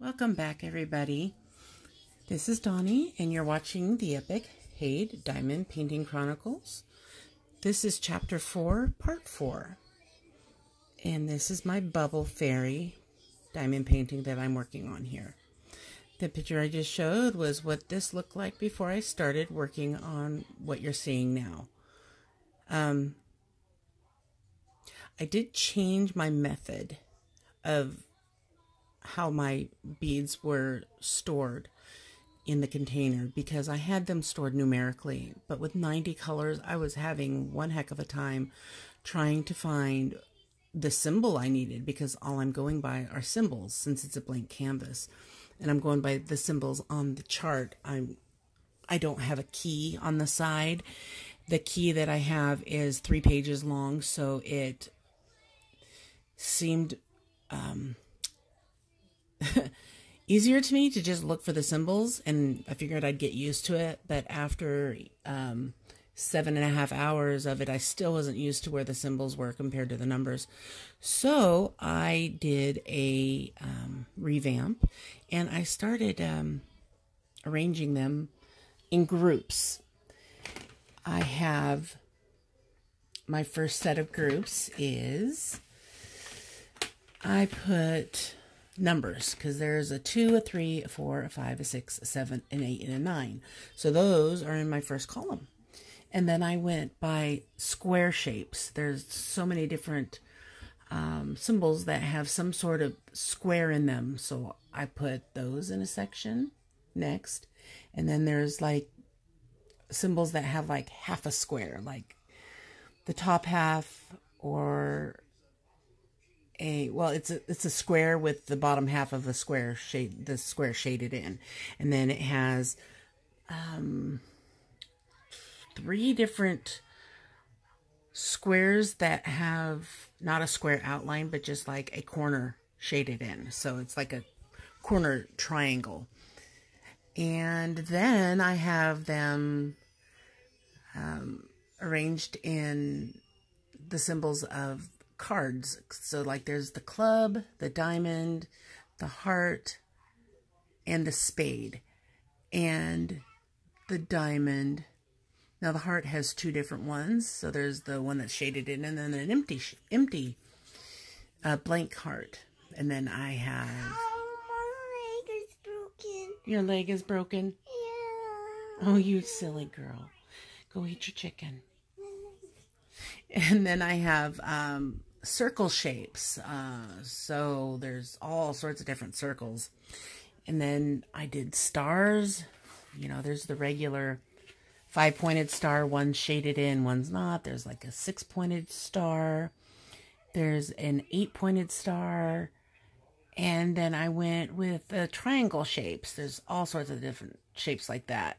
Welcome back, everybody. This is Donnie, and you're watching the epic HAED Diamond Painting Chronicles. This is Chapter 4, Part 4. And this is my Bubble Fairy diamond painting that I'm working on here. The picture I just showed was what this looked like before I started working on what you're seeing now. I did change my method of how my beads were stored in the container because I had them stored numerically, but with 90 colors I was having one heck of a time trying to find the symbol I needed, because all I'm going by are symbols since it's a blank canvas, and I'm going by the symbols on the chart. I don't have a key on the side. The key that I have is 3 pages long, so it seemed easier to me to just look for the symbols, and I figured I'd get used to it. But after 7.5 hours of it, I still wasn't used to where the symbols were compared to the numbers. So I did a revamp, and I started arranging them in groups. I have my first set of groups is I put numbers, because there's a 2, a 3, a 4, a 5, a 6, a 7, an 8, and a 9. So those are in my first column. And then I went by square shapes. There's so many different symbols that have some sort of square in them. So I put those in a section next. And then there's like symbols that have like half a square, like the top half, or it's a square with the bottom half of the square shaded in. And then it has 3 different squares that have not a square outline, but just like a corner shaded in. So it's like a corner triangle. And then I have them arranged in the symbols of cards. So like there's the club, the diamond, the heart, and the spade. And the diamond, now the heart has 2 different ones. So there's the one that's shaded in, and then an empty blank heart. And then I have... Oh, my leg is broken. Your leg is broken? Yeah. Oh, you silly girl. Go eat your chicken. And then I have circle shapes. So there's all sorts of different circles. And then I did stars. You know, there's the regular 5-pointed star. One's shaded in, one's not. There's like a 6-pointed star. There's an 8-pointed star. And then I went with the triangle shapes. There's all sorts of different shapes like that.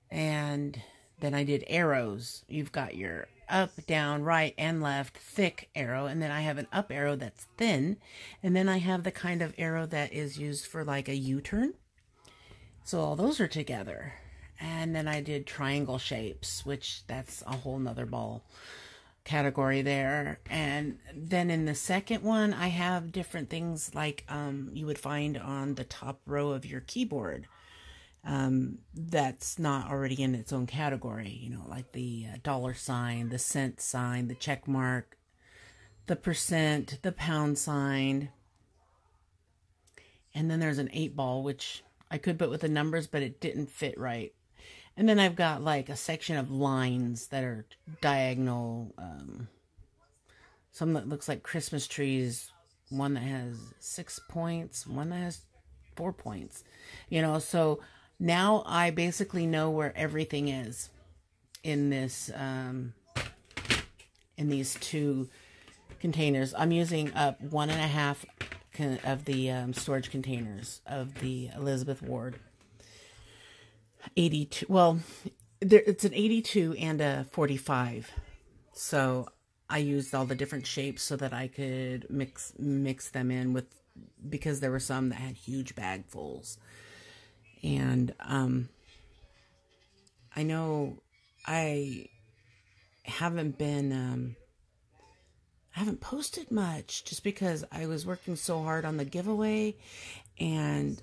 And then I did arrows. You've got your up, down, right, and left, thick arrow. And then I have an up arrow that's thin. And then I have the kind of arrow that is used for like a U-turn. So all those are together. And then I did triangle shapes, which that's a whole nother ball category there. And then in the second one, I have different things like you would find on the top row of your keyboard. That's not already in its own category, you know, like the dollar sign, the cent sign, the check mark, the percent, the pound sign. And then there's an 8-ball, which I could put with the numbers, but it didn't fit right. And then I've got like a section of lines that are diagonal. Some that looks like Christmas trees. One that has 6 points. One that has 4 points. You know, so now I basically know where everything is in this, in these 2 containers. I'm using up 1.5 of the storage containers of the Elizabeth Ward 82. Well, it's an 82 and a 45. So I used all the different shapes so that I could mix them in with, because there were some that had huge bagfuls. And I know I haven't been I haven't posted much just because I was working so hard on the giveaway, and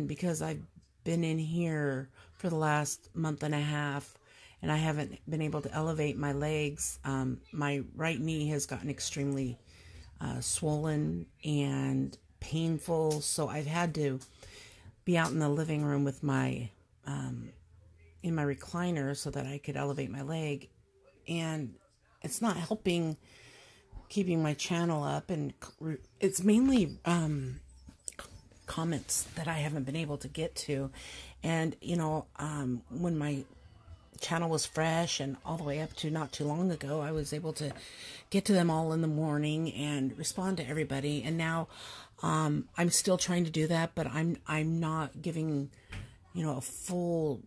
because I've been in here for the last month and a half and I haven't been able to elevate my legs. My right knee has gotten extremely swollen and painful, so I've had to be out in the living room with my in my recliner so that I could elevate my leg, and it's not helping keeping my channel up, and it's mainly comments that I haven't been able to get to. And when my channel was fresh and all the way up to not too long ago, I was able to get to them all in the morning and respond to everybody. And now I'm still trying to do that, but I'm not giving a full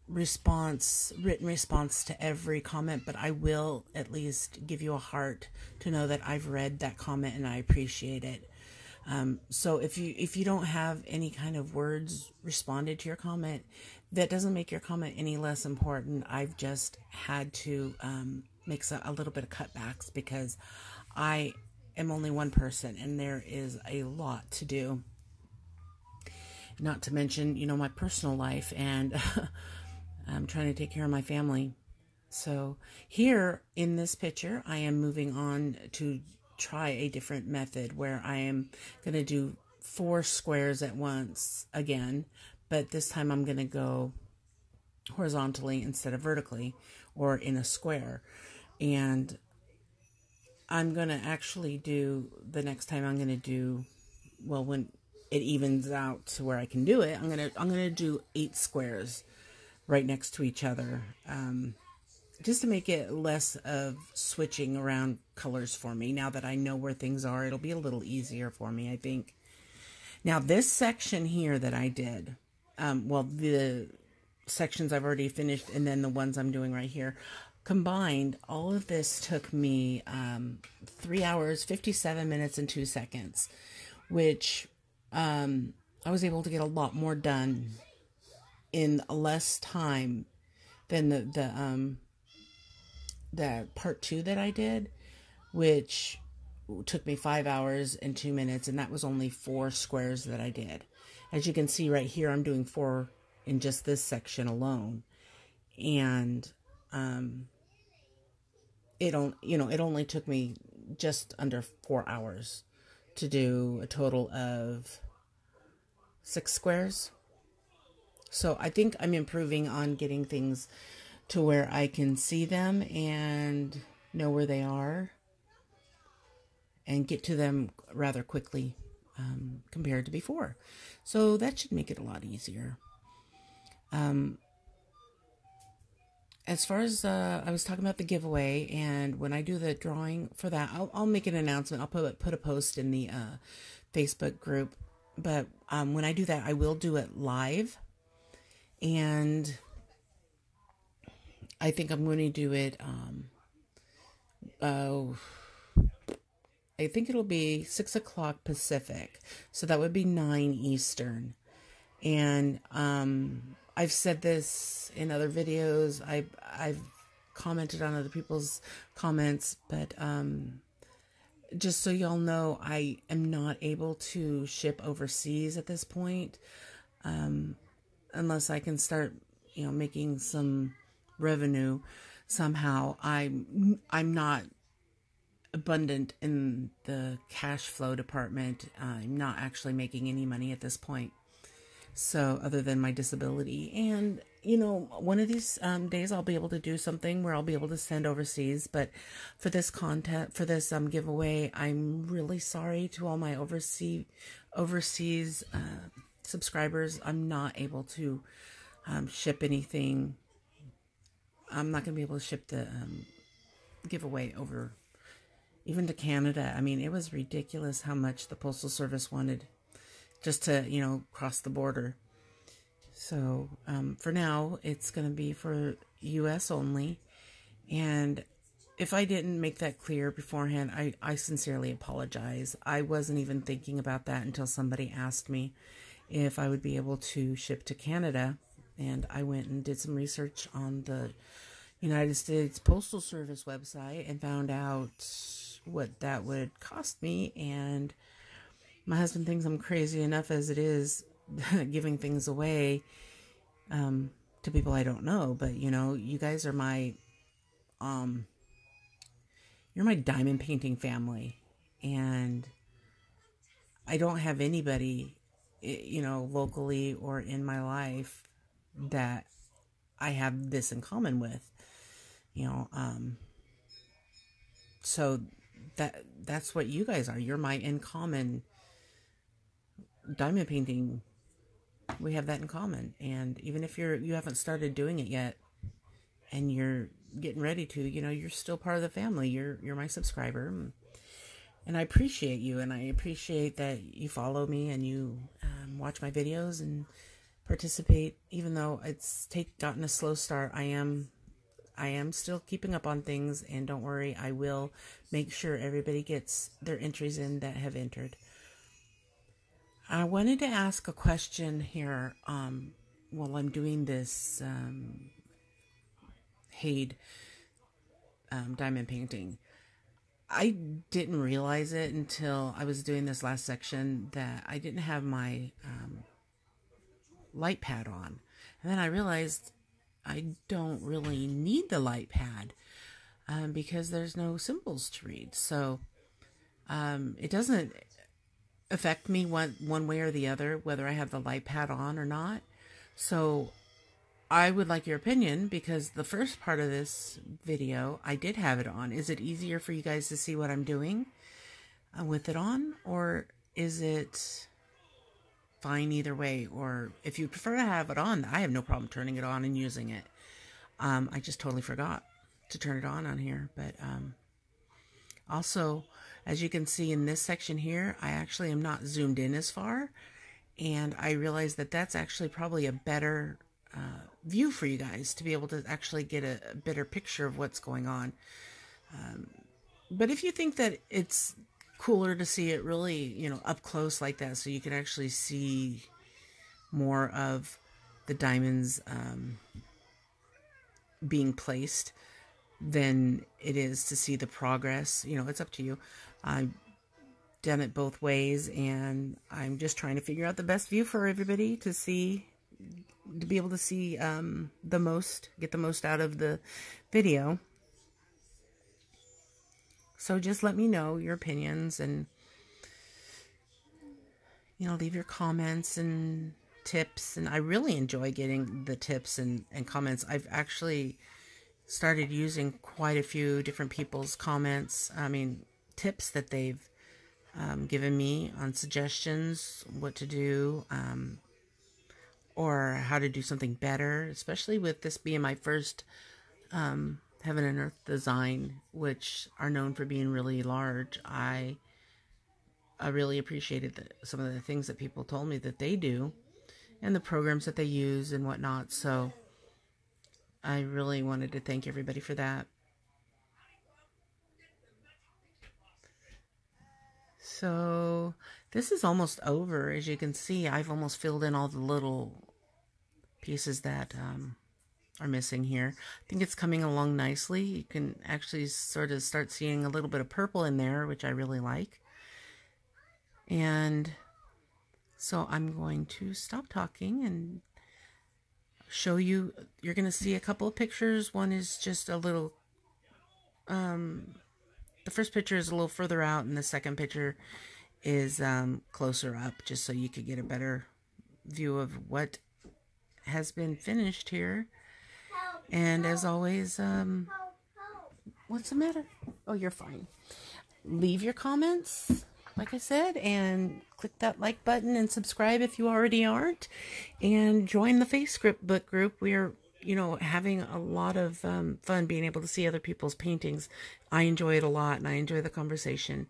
written response to every comment, but I will at least give you a heart to know that I've read that comment and I appreciate it. So if you don't have any kind of words responded to your comment, that doesn't make your comment any less important. I've just had to make a little bit of cutbacks because I am only one person and there is a lot to do. Not to mention, my personal life, and I'm trying to take care of my family. So here in this picture, I am moving on to try a different method where I am going to do 4 squares at once again, but this time I'm going to go horizontally instead of vertically, or in a square. And I'm going to actually do, the next time I'm going to do, well, when it evens out to where I can do it, I'm going to do 8 squares right next to each other, just to make it less of switching around colors for me. Now that I know where things are, it'll be a little easier for me, I think. Now this section here that I did, well, the sections I've already finished and then the ones I'm doing right here, combined, all of this took me 3 hours, 57 minutes, and 2 seconds, which I was able to get a lot more done in less time than the part 2 that I did, which took me 5 hours and 2 minutes, and that was only 4 squares that I did. As you can see right here, I'm doing 4 in just this section alone, and it only took me just under 4 hours to do a total of 6 squares. So I think I'm improving on getting things to where I can see them and know where they are and get to them rather quickly compared to before. So that should make it a lot easier. As far as I was talking about the giveaway, and when I do the drawing for that, I'll make an announcement. I'll put a post in the Facebook group. But when I do that, I will do it live. And I think I'm going to do it, I think it'll be 6 o'clock Pacific. So that would be 9 Eastern. And I've said this in other videos. I've commented on other people's comments. But just so y'all know, I am not able to ship overseas at this point. Unless I can start, making some revenue somehow. I'm not abundant in the cash flow department. I'm not actually making any money at this point. So other than my disability, and one of these days I'll be able to do something where I'll be able to send overseas. But for this content, for this giveaway, I'm really sorry to all my overseas subscribers. I'm not able to ship anything. I'm not going to be able to ship the giveaway over even to Canada. I mean, it was ridiculous how much the Postal Service wanted just to, cross the border. So for now, it's going to be for U.S. only. And if I didn't make that clear beforehand, I sincerely apologize. I wasn't even thinking about that until somebody asked me if I would be able to ship to Canada. And I went and did some research on the United States Postal Service website and found out what that would cost me. And my husband thinks I'm crazy enough as it is giving things away to people I don't know. But, you know, you guys are you're my diamond painting family. And I don't have anybody, you know, locally or in my life that I have this in common with, you know. So that's what you guys are. You're my in common diamond painting. We have that in common. And even if you haven't started doing it yet and you're getting ready to, you know, you're still part of the family. You're my subscriber. And I appreciate you, and I appreciate that you follow me and you watch my videos and participate. Even though it's gotten a slow start, I am still keeping up on things, and don't worry, I will make sure everybody gets their entries in that have entered. I wanted to ask a question here while I'm doing this HAED diamond painting. I didn't realize it until I was doing this last section that I didn't have my light pad on. And then I realized I don't really need the light pad because there's no symbols to read. So it doesn't affect me one way or the other, whether I have the light pad on or not. So I would like your opinion, because the first part of this video, I did have it on. Is it easier for you guys to see what I'm doing with it on? Or is it fine either way? Or if you prefer to have it on, I have no problem turning it on and using it. I just totally forgot to turn it on here. But also, as you can see in this section here, I actually am not zoomed in as far. And I realized that that's actually probably a better view for you guys to be able to actually get a better picture of what's going on. But if you think that it's cooler to see it really, you know, up close like that, so you can actually see more of the diamonds being placed than it is to see the progress, you know, it's up to you. I've done it both ways, and I'm just trying to figure out the best view for everybody to be able to see get the most out of the video. So just let me know your opinions, and, you know, leave your comments and tips. And I really enjoy getting the tips and comments. I've actually started using quite a few different people's comments. I mean, tips that they've given me on suggestions, what to do, or how to do something better, especially with this being my first Heaven and Earth design, which are known for being really large. I really appreciated some of the things that people told me that they do and the programs that they use and whatnot. So I really wanted to thank everybody for that. So this is almost over. As you can see, I've almost filled in all the little pieces that are missing here. I think it's coming along nicely. You can actually sort of start seeing a little bit of purple in there, which I really like. And so I'm going to stop talking and show you. You're going to see a couple of pictures. One is just a little, the first picture is a little further out, and the second picture is closer up, just so you could get a better view of what has been finished here. And as always, what's the matter? Oh, you're fine. Leave your comments, like I said, and click that like button and subscribe if you already aren't, and join the Facebook group. We are, you know, having a lot of fun being able to see other people's paintings. I enjoy it a lot, and I enjoy the conversation.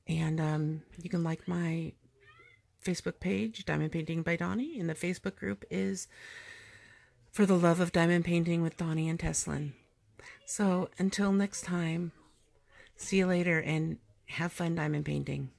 And you can like my Facebook page, Diamond Painting by Donnie, and the Facebook group is For the Love of Diamond Painting with Donnie and Teslin. So until next time, see you later, and have fun diamond painting.